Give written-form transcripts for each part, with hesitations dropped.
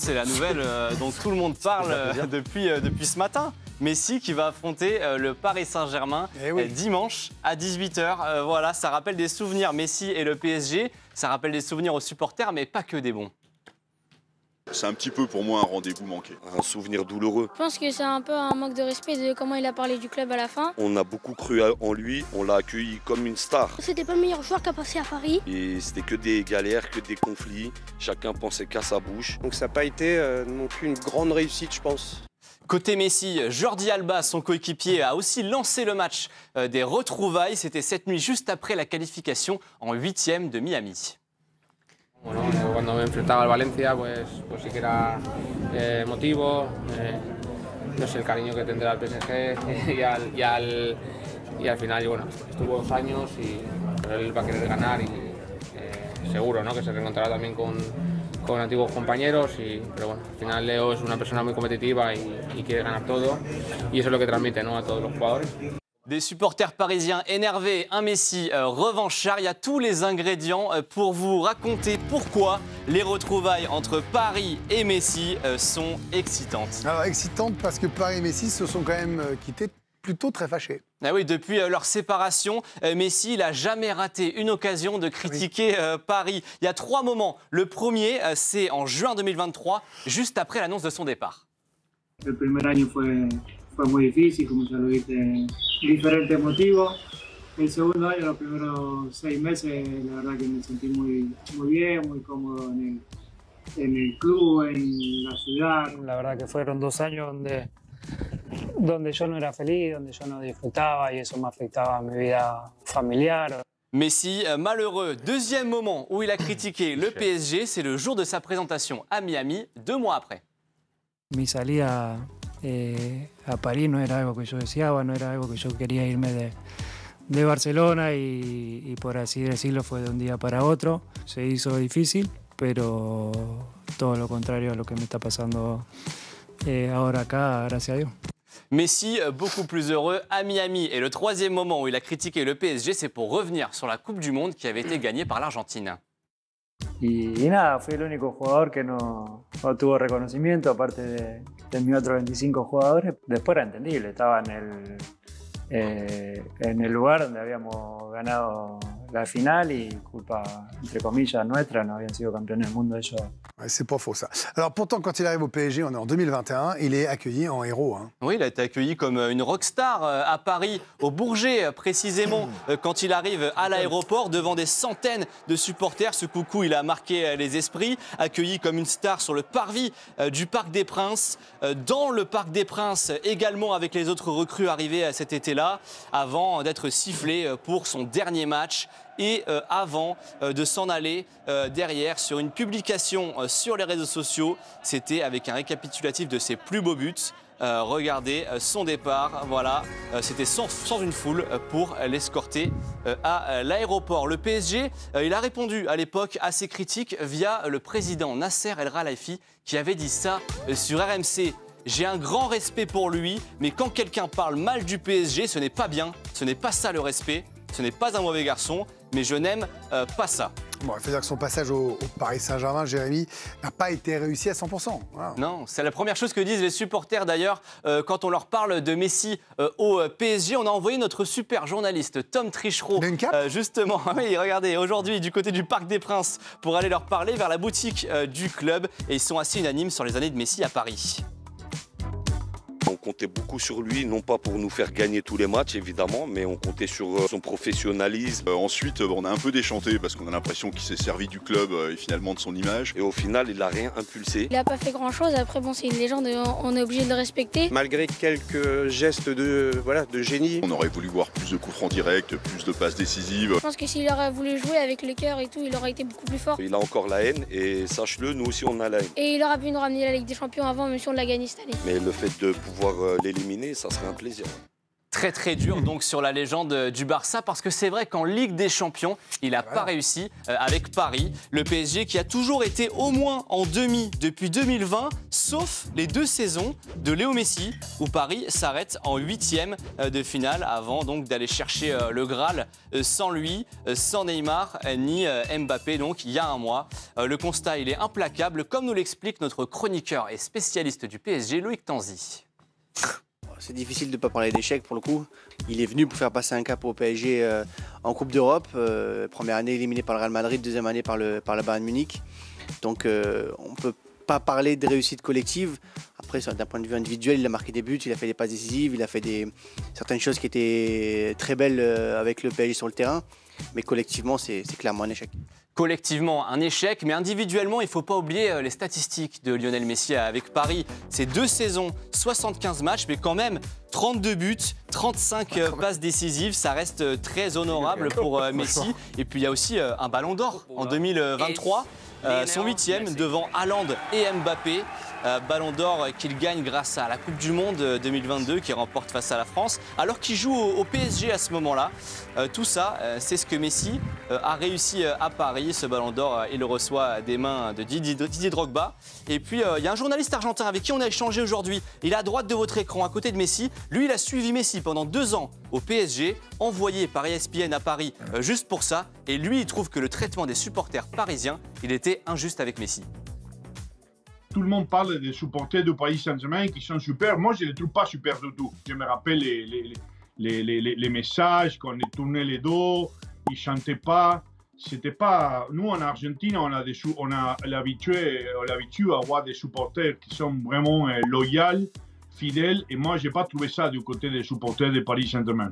c'est la nouvelle dont tout le monde parle depuis ce matin. Messi qui va affronter le Paris Saint-Germain dimanche à 18h. Voilà, ça rappelle des souvenirs. Messi et le PSG, ça rappelle des souvenirs aux supporters, mais pas que des bons. C'est un petit peu pour moi un rendez-vous manqué. Un souvenir douloureux. Je pense que c'est un peu un manque de respect de comment il a parlé du club à la fin. On a beaucoup cru en lui, on l'a accueilli comme une star. C'était pas le meilleur joueur qui a passé à Paris. Et c'était que des galères, que des conflits. Chacun pensait qu'à sa bouche. Donc ça n'a pas été non plus une grande réussite, je pense. Côté Messi, Jordi Alba, son coéquipier, a aussi lancé le match des retrouvailles. C'était cette nuit, juste après la qualification en 8e de Miami. Bueno, cuando me enfrentaba al Valencia, pues sí que era emotivo, no sé el cariño que tendrá al PSG y al final, bueno, estuvo 2 años y él va a querer ganar y seguro, ¿no? Que se reencontrará también con antiguos compañeros, pero bueno, al final Leo es una persona muy competitiva y quiere ganar todo y eso es lo que transmite, ¿no? A todos los jugadores. Des supporters parisiens énervés, un Messi revanchard. Il y a tous les ingrédients pour vous raconter pourquoi les retrouvailles entre Paris et Messi sont excitantes. Alors excitantes parce que Paris et Messi se sont quand même quittés plutôt très fâchés. Ah oui, depuis leur séparation, Messi n'a jamais raté une occasion de critiquer Paris. Il y a 3 moments. Le premier, c'est en juin 2023, juste après l'annonce de son départ. Le premier año fue muy difícil, como ya lo viste, diferentes motivos. El segundo año, los primeros 6 meses, la verdad que me sentí muy bien, muy cómodo en el club, en la ciudad. La verdad que fueron 2 años donde yo no era feliz, donde yo no disfrutaba y eso me afectaba a mi vida familiar. Messi, malheureux. Deuxième moment où il a critiqué le PSG, c'est le jour de sa présentation à Miami, 2 mois après. Mi salida a París no era algo que yo deseaba, no era algo que yo quería irme de Barcelona y por así decirlo fue de un día para otro. Se hizo difícil, pero todo lo contrario a lo que me está pasando ahora acá, gracias a Dios. Messi, beaucoup plus heureux à Miami. Et le troisième moment où il a critiqué le PSG, c'est pour revenir sur la Coupe du Monde qui avait été gagnée par l'Argentine. Y nada, fui el único jugador que no tuvo reconocimiento, aparte de mis otros 25 jugadores. Después era entendible, estaba en el lugar donde habíamos ganado la final y culpa, entre comillas, nuestra, no habían sido campeones del mundo ellos. Ouais, c'est pas faux ça. Alors pourtant, quand il arrive au PSG, on est en 2021, il est accueilli en héros. Hein. Oui, il a été accueilli comme une rockstar à Paris, au Bourget précisément, quand il arrive à l'aéroport devant des centaines de supporters. Ce coucou, il a marqué les esprits, accueilli comme une star sur le parvis du Parc des Princes, dans le Parc des Princes également avec les autres recrues arrivées cet été-là, avant d'être sifflé pour son dernier match. Et avant de s'en aller derrière sur une publication sur les réseaux sociaux, c'était avec un récapitulatif de ses plus beaux buts. Regardez son départ, voilà, c'était sans une foule pour l'escorter à l'aéroport. Le PSG, il a répondu à l'époque à ses critiques via le président Nasser El Khelaifi qui avait dit ça sur RMC. J'ai un grand respect pour lui, mais quand quelqu'un parle mal du PSG, ce n'est pas bien, ce n'est pas ça le respect, ce n'est pas un mauvais garçon. Mais je n'aime pas ça. Bon, il faut dire que son passage au Paris Saint-Germain, Jérémy, n'a pas été réussi à 100%. Voilà. Non, c'est la première chose que disent les supporters d'ailleurs quand on leur parle de Messi au PSG. On a envoyé notre super journaliste Tom Trichereau, justement, oui, regardez, aujourd'hui du côté du Parc des Princes pour aller leur parler vers la boutique du club. Et ils sont assez unanimes sur les années de Messi à Paris. On comptait beaucoup sur lui, non pas pour nous faire gagner tous les matchs évidemment, mais on comptait sur son professionnalisme. Ensuite, on a un peu déchanté parce qu'on a l'impression qu'il s'est servi du club et finalement de son image. Et au final, il n'a rien impulsé. Il n'a pas fait grand-chose, après bon, c'est une légende, on est obligé de le respecter. Malgré quelques gestes de génie. On aurait voulu voir plus de coups francs directs, plus de passes décisives. Je pense que s'il aurait voulu jouer avec le cœur et tout, il aurait été beaucoup plus fort. Il a encore la haine et sache-le, nous aussi on a la haine. Et il aurait pu nous ramener la Ligue des Champions avant, même si on l'a gagné cette année. Mais le fait de pouvoir l'éliminer, ça serait un plaisir. Très très dur donc sur la légende du Barça parce que c'est vrai qu'en Ligue des Champions, il n'a pas réussi avec Paris. Le PSG qui a toujours été au moins en demi depuis 2020 sauf les 2 saisons de Léo Messi, où Paris s'arrête en 8e de finale, avant donc d'aller chercher le Graal sans lui, sans Neymar, ni Mbappé, donc il y a un mois. Le constat, il est implacable, comme nous l'explique notre chroniqueur et spécialiste du PSG, Loïc Tanzi. C'est difficile de ne pas parler d'échec pour le coup. Il est venu pour faire passer un cap au PSG en Coupe d'Europe. Première année éliminée par le Real Madrid, deuxième année par le Bayern Munich. Donc on ne peut pas parler de réussite collective. Après, d'un point de vue individuel, il a marqué des buts, il a fait des passes décisives, il a fait certaines choses qui étaient très belles avec le PSG sur le terrain. Mais collectivement, c'est clairement un échec. Collectivement, un échec, mais individuellement, il ne faut pas oublier les statistiques de Lionel Messi avec Paris. C'est 2 saisons, 75 matchs, mais quand même 32 buts, 35 passes décisives. Ça reste très honorable pour Messi. Et puis il y a aussi un ballon d'or en 2023. Son 8e devant Haaland et Mbappé. Ballon d'or qu'il gagne grâce à la Coupe du Monde 2022 qu'il remporte face à la France, alors qu'il joue au PSG à ce moment-là. Tout ça, c'est ce que Messi a réussi à Paris. Ce ballon d'or, il le reçoit des mains de Didier Drogba. Et puis, il y a un journaliste argentin avec qui on a échangé aujourd'hui. Il est à droite de votre écran, à côté de Messi. Lui, il a suivi Messi pendant 2 ans au PSG, envoyé par ESPN à Paris juste pour ça. Et lui, il trouve que le traitement des supporters parisiens, il était injuste avec Messi. Tout le monde parle des supporters du Paris Saint-Germain qui sont super. Moi, je ne les trouve pas super du tout. Je me rappelle les messages, quand ils tournaient les dos, ils ne chantaient pas. C'était pas... Nous, en Argentine, on a l'habitude à avoir des supporters qui sont vraiment loyaux, fidèles. Et moi, je n'ai pas trouvé ça du côté des supporters de Paris Saint-Germain.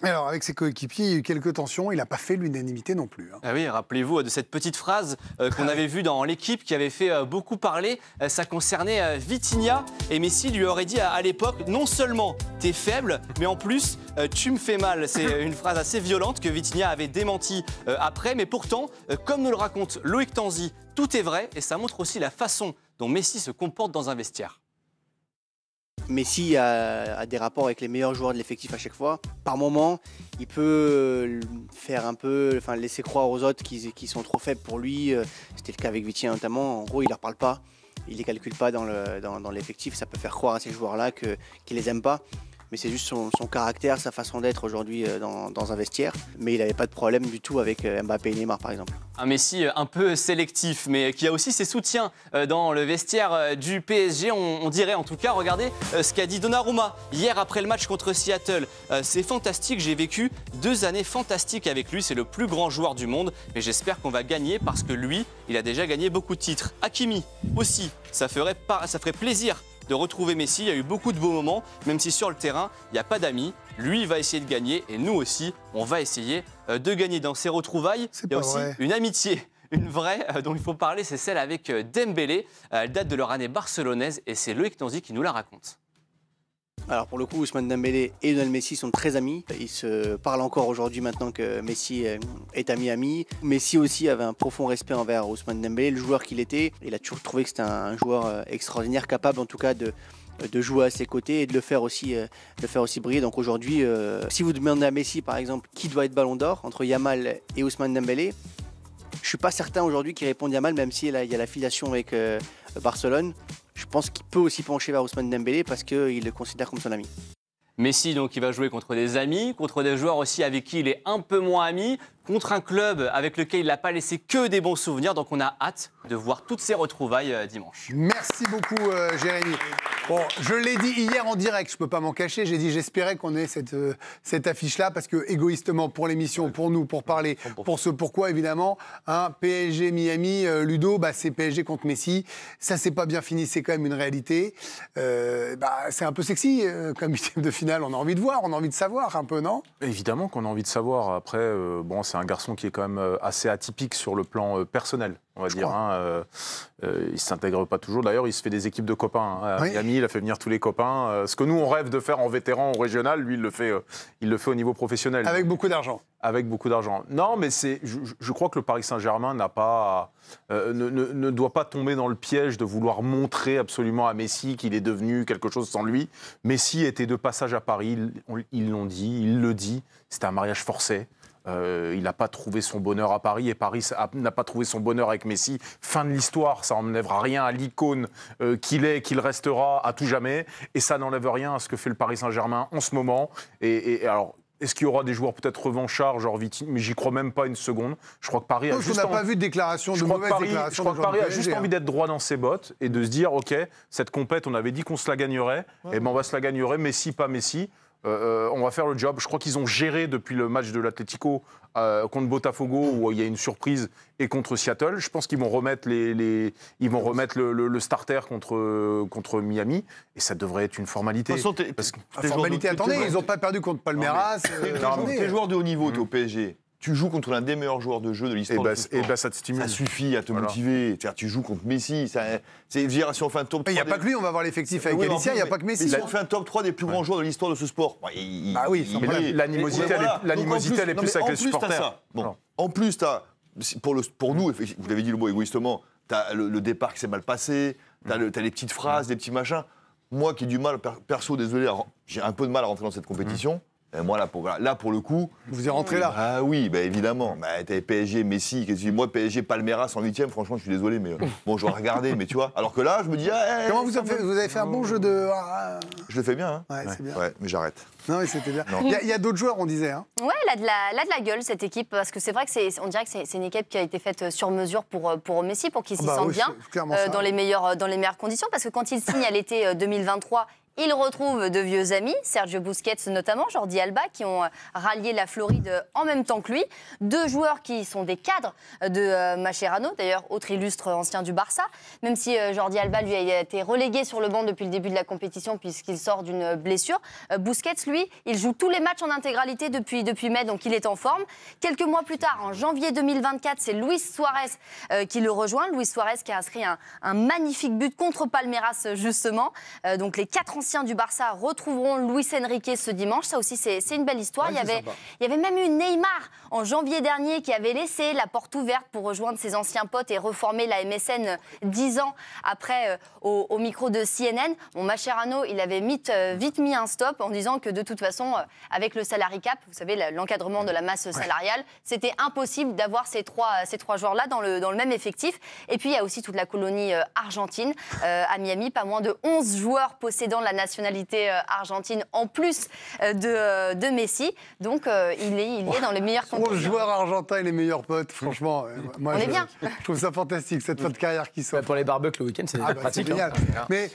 Alors, avec ses coéquipiers, il y a eu quelques tensions. Il n'a pas fait l'unanimité non plus. Ah oui, rappelez-vous de cette petite phrase qu'on avait vue dans l'équipe qui avait fait beaucoup parler. Ça concernait Vitinha. Et Messi lui aurait dit à l'époque, non seulement t'es faible, mais en plus, tu me fais mal. C'est une phrase assez violente que Vitinha avait démenti après. Mais pourtant, comme nous le raconte Loïc Tanzi, tout est vrai. Et ça montre aussi la façon dont Messi se comporte dans un vestiaire. Messi a des rapports avec les meilleurs joueurs de l'effectif à chaque fois. Par moment, il peut faire un peu, laisser croire aux autres qu'ils sont trop faibles pour lui. C'était le cas avec Vitinha notamment. En gros, il ne leur parle pas, il ne les calcule pas dans l'effectif. Ça peut faire croire à ces joueurs-là qu'il ne les aime pas. Mais c'est juste son caractère, sa façon d'être aujourd'hui dans un vestiaire. Mais il n'avait pas de problème du tout avec Mbappé et Neymar, par exemple. Un Messi un peu sélectif, mais qui a aussi ses soutiens dans le vestiaire du PSG. On dirait en tout cas, regardez ce qu'a dit Donnarumma hier après le match contre Seattle. C'est fantastique, j'ai vécu 2 années fantastiques avec lui. C'est le plus grand joueur du monde. Mais j'espère qu'on va gagner parce que lui, il a déjà gagné beaucoup de titres. Hakimi aussi, ça ferait plaisir de retrouver Messi. Il y a eu beaucoup de beaux moments, même si sur le terrain, il n'y a pas d'amis. Lui, il va essayer de gagner et nous aussi, on va essayer de gagner. Dans ces retrouvailles, il y a aussi une amitié, une vraie, dont il faut parler, c'est celle avec Dembélé. Elle date de leur année barcelonaise et c'est Loïc Tanzi qui nous la raconte. Alors pour le coup, Ousmane Dembélé et Lionel Messi sont très amis. Ils se parlent encore aujourd'hui maintenant que Messi est à Miami. Messi aussi avait un profond respect envers Ousmane Dembélé, le joueur qu'il était. Il a toujours trouvé que c'était un joueur extraordinaire, capable en tout cas de jouer à ses côtés et de le faire aussi briller. Donc aujourd'hui, si vous demandez à Messi par exemple qui doit être Ballon d'Or entre Yamal et Ousmane Dembélé, je ne suis pas certain aujourd'hui qu'il réponde Yamal, même s'il y a la filiation avec Barcelone. Je pense qu'il peut aussi pencher vers Ousmane Dembélé parce qu'il le considère comme son ami. Messi, donc, il va jouer contre des amis, contre des joueurs aussi avec qui il est un peu moins ami, contre un club avec lequel il n'a pas laissé que des bons souvenirs. Donc on a hâte de voir toutes ces retrouvailles dimanche. Merci beaucoup Jérémy. Bon, je l'ai dit hier en direct, je ne peux pas m'en cacher, j'ai dit j'espérais qu'on ait cette affiche-là parce que égoïstement pour l'émission, pour nous, pour parler, pour ce pourquoi évidemment, PSG Miami, Ludo, c'est PSG contre Messi. Ça c'est pas bien fini, c'est quand même une réalité. C'est un peu sexy comme 8e de finale, on a envie de voir, on a envie de savoir un peu, non ? Évidemment qu'on a envie de savoir. Après, c'est un garçon qui est quand même assez atypique sur le plan personnel, on va dire. Il ne s'intègre pas toujours. D'ailleurs, il se fait des équipes de copains. À Miami, il a fait venir tous les copains. Ce que nous, on rêve de faire en vétéran, en régional, lui, il le fait au niveau professionnel. Avec beaucoup d'argent. Avec beaucoup d'argent. Non, mais je crois que le Paris Saint-Germain ne doit pas tomber dans le piège de vouloir montrer absolument à Messi qu'il est devenu quelque chose sans lui. Messi était de passage à Paris, ils l'ont dit, il le dit. C'était un mariage forcé. Il n'a pas trouvé son bonheur à Paris et Paris n'a pas trouvé son bonheur avec Messi. Fin de l'histoire, ça n'enlèvera rien à l'icône qu'il est, qu'il restera à tout jamais. Et ça n'enlève rien à ce que fait le Paris Saint-Germain en ce moment. Et alors, est-ce qu'il y aura des joueurs peut-être revanchards, genre Vitinha? Mais j'y crois même pas une seconde. Je crois que Paris a juste... On n'a pas vu de déclaration, de mauvaise déclaration. Je crois que Paris a juste envie d'être droit dans ses bottes et de se dire, OK, cette compète, on avait dit qu'on se la gagnerait. Et ben on va se la gagnerait, Messi, pas Messi. On va faire le job. Je crois qu'ils ont géré depuis le match de l'Atlético contre Botafogo où il y a une surprise et contre Seattle. Je pense qu'ils vont remettre le starter contre Miami et ça devrait être une formalité. Formalité, attendez, ils n'ont pas perdu contre Palmeiras. T'es joueur de haut niveau, t'es au PSG. Tu joues contre l'un des meilleurs joueurs de jeu de l'histoire. Ça te stimule. Ça suffit à te motiver. Tu joues contre Messi. Si on fait un top 3. Il n'y a pas que lui, on va voir l'effectif avec Alicia, il n'y a pas que Messi. Si on fait un top 3 des plus grands joueurs de l'histoire de ce sport. L'animosité, elle est plus avec les supporters. En plus, pour nous, vous l'avez dit le mot égoïstement, tu as le départ qui s'est mal passé, tu as les petites phrases, des petits machins. Moi qui ai du mal, perso, désolé, j'ai un peu de mal à rentrer dans cette compétition. Et moi, là, pour le coup... Vous y rentrez là? Ah oui, évidemment. T'avais PSG, Messi. Moi, PSG, Palmeiras en 8e, franchement, je suis désolé, mais bon, j'aurais regardé, mais tu vois. Alors que là, je me dis... Comment vous avez fait un bon jeu de... Je le fais bien, hein. Ouais, c'est bien. Ouais, mais j'arrête. Non, mais c'était bien. Il y a d'autres joueurs, on disait. Hein. Ouais, elle a de la gueule, cette équipe, parce que c'est vrai que on dirait que c'est une équipe qui a été faite sur mesure pour Messi, pour qu'il s'y sente bien, dans les meilleures conditions, parce que quand il signe à l'été 2023... Il retrouve de vieux amis, Sergio Busquets notamment, Jordi Alba, qui ont rallié la Floride en même temps que lui. 2 joueurs qui sont des cadres de Mascherano, d'ailleurs autre illustre ancien du Barça, même si Jordi Alba lui a été relégué sur le banc depuis le début de la compétition puisqu'il sort d'une blessure. Busquets, lui, il joue tous les matchs en intégralité depuis mai, donc il est en forme. Quelques mois plus tard, en janvier 2024, c'est Luis Suarez qui le rejoint. Luis Suarez qui a inscrit un magnifique but contre Palmeiras, justement. Donc les 4 anciens du Barça retrouveront Luis Enrique ce dimanche. Ça aussi, c'est une belle histoire. Ouais, il y avait même eu Neymar en janvier dernier qui avait laissé la porte ouverte pour rejoindre ses anciens potes et reformer la MSN 10 ans après au micro de CNN. Bon, Mascherano, il avait vite mis un stop en disant que de toute façon, avec le salary cap, vous savez, l'encadrement de la masse salariale, c'était impossible d'avoir ces trois joueurs-là dans le même effectif. Et puis, il y a aussi toute la colonie argentine à Miami, pas moins de 11 joueurs possédant la nationalité argentine en plus de Messi. Donc, il est dans les meilleures conditions. 11 joueurs argentins et les meilleurs potes, franchement. Moi, on est bien. Je trouve ça fantastique, cette fin de carrière qui sort. Pour les barbecues le week-end, c'est pratique. C'est génial. Mais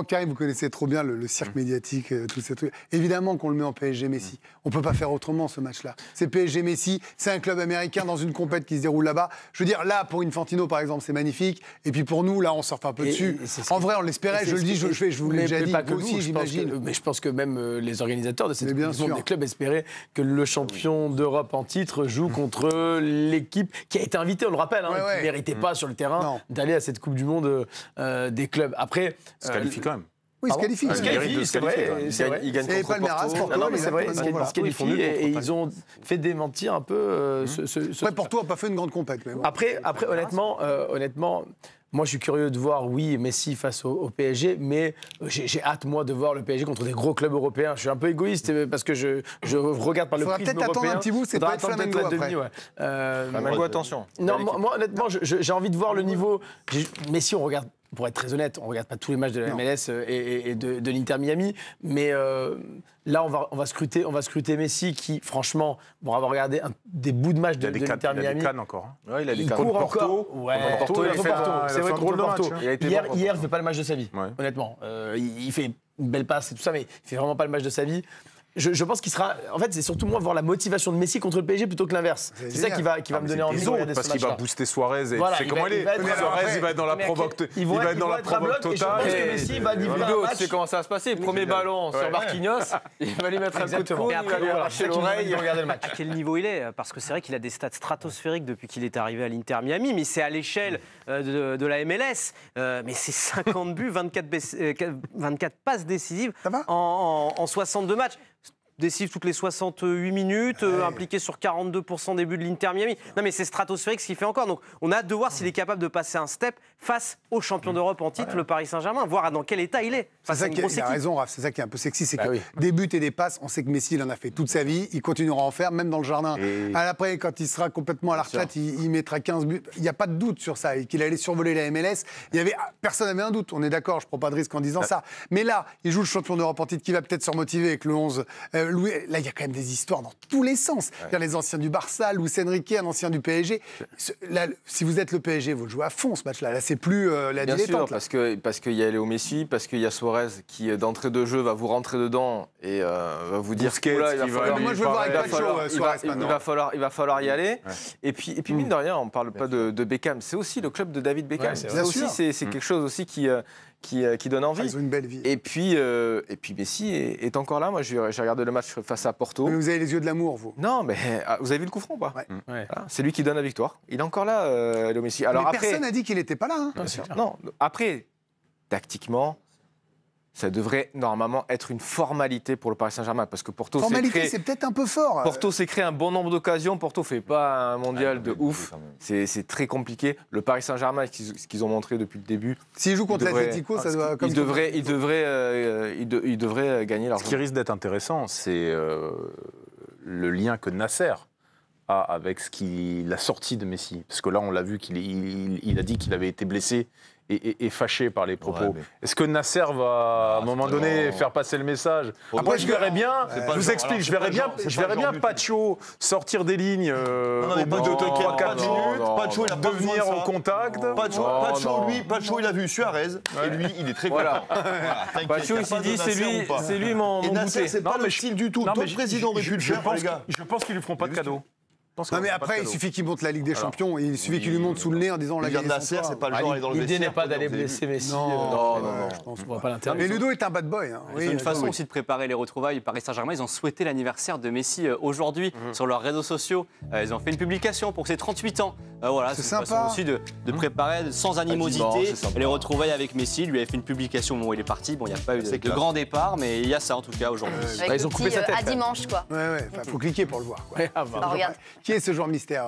Karim, vous connaissez trop bien le cirque médiatique, tous ces trucs. Évidemment qu'on le met en PSG Messi. On ne peut pas faire autrement, ce match-là. C'est PSG Messi, c'est un club américain dans une compète qui se déroule là-bas. Je veux dire, là, pour Infantino, par exemple, c'est magnifique. Et puis pour nous, là, on surfe un peu dessus. En vrai, on l'espérait, je le dis, je vous l'ai déjà dit. Pas que vous aussi, j'imagine. Mais je pense que même les organisateurs de cette compétition des clubs espéraient que le champion d'Europe en titre joue contre l'équipe qui a été invitée, on le rappelle, qui ne méritait pas sur le terrain d'aller à cette Coupe du Monde des clubs. Après, il se qualifie quand même. Oui, il se qualifie. C'est vrai. Il gagne contre Porto. Non, mais c'est vrai, il se qualifie et ils ont fait démentir un peu ce... Porto n'a pas fait une grande compète. Après, honnêtement, moi, je suis curieux de voir, Messi face au PSG, mais j'ai hâte, moi, de voir le PSG contre des gros clubs européens. Je suis un peu égoïste parce que je regarde par le prisme européen. Il faudra peut-être attendre un petit bout, c'est pas être Flamengo après. Flamengo, attention. Non, moi, honnêtement, j'ai envie de voir le niveau. Messi, on regarde... Pour être très honnête, on ne regarde pas tous les matchs de la MLS et de l'Inter Miami, mais là, on va scruter Messi qui, franchement, on va regarder des bouts de match de l'Inter Miami. Il a des cannes encore. Ouais, il a des cannes. Contre Porto. Porto, c'est vrai, contre Porto. Hier, il ne fait pas le match de sa vie, honnêtement. Il fait une belle passe et tout ça, mais il ne fait vraiment pas le match de sa vie. Je pense qu'il sera... En fait, c'est surtout moi voir la motivation de Messi contre le PSG plutôt que l'inverse. C'est ça qui va me donner envie de regarder ce match-là. Parce qu'il va booster Suarez et c'est comment il est. Suarez, il va être dans la provoque totale. Je pense que Messi va livrer un match. Tu sais comment ça va se passer. Premier ballon sur Marquinhos, il va lui mettre un coup de coude, il va lui arracher l'oreille et regarder le match. À quel niveau il est? Parce que c'est vrai qu'il a des stats stratosphériques depuis qu'il est arrivé à l'Inter Miami, mais c'est à l'échelle de la MLS. Mais c'est 50 buts, 24 passes décisives en 62 matchs. décisif toutes les 68 minutes, impliqué sur 42% des buts de l'Inter Miami. Non mais c'est stratosphérique ce qu'il fait encore. Donc on a hâte de voir s'il est capable de passer un step face au champion d'Europe en titre, le Paris Saint-Germain, voir dans quel état il est. C'est ça qui a raison, Raph, c'est ça qui est un peu sexy, c'est que des buts et des passes, on sait que Messi il en a fait toute sa vie, il continuera à en faire, même dans le jardin. Après, quand il sera complètement à la retraite, il mettra 15 buts. Il n'y a pas de doute sur ça, et qu'il allait survoler la MLS. Personne n'avait un doute, on est d'accord, je ne prends pas de risque en disant ça. Mais là, il joue le champion d'Europe en titre qui va peut-être se remotiver avec le 11. Là, il y a quand même des histoires dans tous les sens. Les anciens du Barça, Luis Enrique, un ancien du PSG. Là, si vous êtes le PSG, vous le jouez à fond ce match-là. Là, c'est plus la dilettante. Bien sûr, parce qu'il y a Léo Messi, parce qu'il y a Suarez qui, d'entrée de jeu, va vous rentrer dedans et va vous dire qu'il va falloir y aller. Et puis mine de rien, on ne parle pas de Beckham. C'est aussi le club de David Beckham. Ça aussi, c'est quelque chose aussi qui donne envie. Ils ont une belle vie. Et puis Messi est encore là. Moi, j'ai regardé le match face à Porto. Mais vous avez les yeux de l'amour, vous. Non, mais vous avez vu le coup franc ou pas? Voilà, c'est lui qui donne la victoire. Il est encore là, Léo Messi. Alors, mais personne n'a dit qu'il n'était pas là. Hein. Non, après, tactiquement, ça devrait normalement être une formalité pour le Paris Saint-Germain, parce que Porto c'est peut-être un peu fort. Porto s'est créé un bon nombre d'occasions. Porto fait pas un mondial de ouf. C'est très compliqué. Le Paris Saint-Germain, ce qu'ils ont montré depuis le début. S'ils jouent contre l'Atlético, ça doit. Ils devraient gagner leur. Ce qui risque d'être intéressant, c'est le lien que Nasser a avec la sortie de Messi, parce que là, on l'a vu qu'il a dit qu'il avait été blessé. Et fâché par les propos. Est-ce que Nasser va, à un moment donné, faire passer le message? Après, je verrais bien, je vous explique, je verrais bien Pacho sortir des lignes au bout de 3-4 minutes, Pacho, il a devenir au contact. Pacho, il a vu Suarez, et lui, il est très content. Pacho, il s'est dit, c'est lui mon goûter. Nasser, c'est pas le style du tout. D'autres présidents auraient pu le faire, les gars. Je pense qu'ils lui feront pas de cadeau. Non mais après, il suffit qu'il monte la Ligue des Champions, il suffit qu'il lui monte sous le nez en disant la Nasser, c'est pas le genre d'aller dans le vestiaire. L'idée n'est pas d'aller blesser Messi. Non, je pense pas l'intérêt. Mais Ludo est un bad boy. C'est une façon aussi de préparer les retrouvailles. Paris Saint-Germain, ils ont souhaité l'anniversaire de Messi aujourd'hui sur leurs réseaux sociaux. Ils ont fait une publication pour ses 38 ans. Voilà, c'est une façon aussi de préparer sans animosité les retrouvailles avec Messi. Il lui avait fait une publication au moment où il est parti. Bon, il n'y a pas eu de grand départ, mais il y a ça en tout cas aujourd'hui. Ils ont coupé sa tête. À dimanche, quoi. Ouais, faut cliquer pour le voir. Regarde. Qui est ce joueur mystère?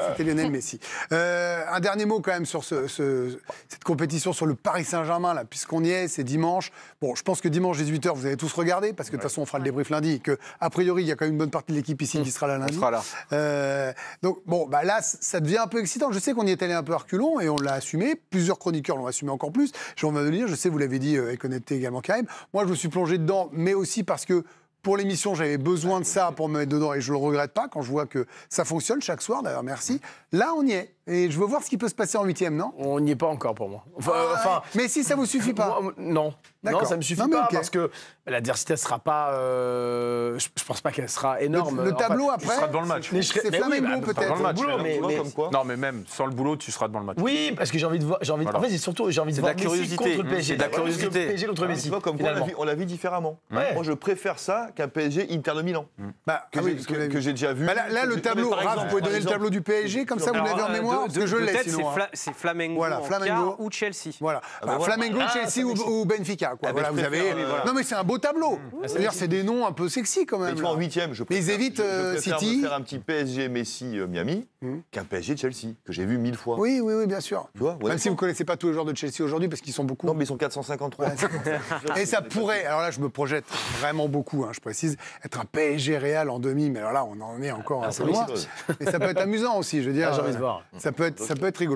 C'était Lionel Messi. Un dernier mot quand même sur cette compétition sur le Paris Saint-Germain, là, puisqu'on y est, c'est dimanche. Bon, je pense que dimanche 18h, vous allez tous regarder, parce que de toute façon, on fera le débrief lundi, que a priori, il y a quand même une bonne partie de l'équipe ici qui sera là lundi. On sera là. Donc, bon, bah là, ça devient un peu excitant. Je sais qu'on y est allé un peu à reculons et on l'a assumé. Plusieurs chroniqueurs l'ont assumé encore plus. J'ai envie de le dire, je sais, vous l'avez dit avec honnêteté également, Karim. Moi, je me suis plongé dedans, mais aussi parce que pour l'émission, j'avais besoin de ça pour me mettre dedans et je le regrette pas quand je vois que ça fonctionne chaque soir. D'ailleurs, merci. Là, on y est. Et je veux voir ce qui peut se passer en 8e, non? On n'y est pas encore pour moi. Mais si ça vous suffit pas? Non, ça me suffit pas parce que l'adversité ne sera pas. Je pense pas qu'elle sera énorme. Le tableau après. Tu seras devant le match. C'est Flamengo peut-être. Non, mais même sans le boulot, tu seras devant le match. Oui, parce que j'ai envie de voir. En fait, c'est surtout j'ai envie de voir Messi contre le PSG. C'est de la curiosité. PSG contre Messi. On l'a vu différemment. Moi, je préfère ça qu'un PSG Inter de Milan. Que j'ai déjà vu. Là, le tableau. Vous pouvez donner le tableau du PSG comme ça, vous l'avez en mémoire. Parce que je l'ai sinon. C'est Flamengo en quart ou Chelsea. Voilà. Flamengo, Chelsea ou Benfica. Voilà, vous avez. Non, mais c'est un beau tableau. C'est-à-dire, c'est des noms un peu sexy quand même. Mais tu vois, en 8e, je préfère City. faire un petit PSG Messi Miami qu'un PSG Chelsea que j'ai vu 1000 fois. Oui, bien sûr. Tu vois, même si vous ne connaissez pas tous les joueurs de Chelsea aujourd'hui parce qu'ils sont beaucoup. Non, mais ils sont 453. Et ça pourrait. Alors là, je me projette vraiment beaucoup. Je précise être un PSG Real en demi. Mais alors là, on en est encore un peu loin. Et ça peut être amusant aussi. Je veux dire. J'ai envie de voir. Ça peut être rigolo.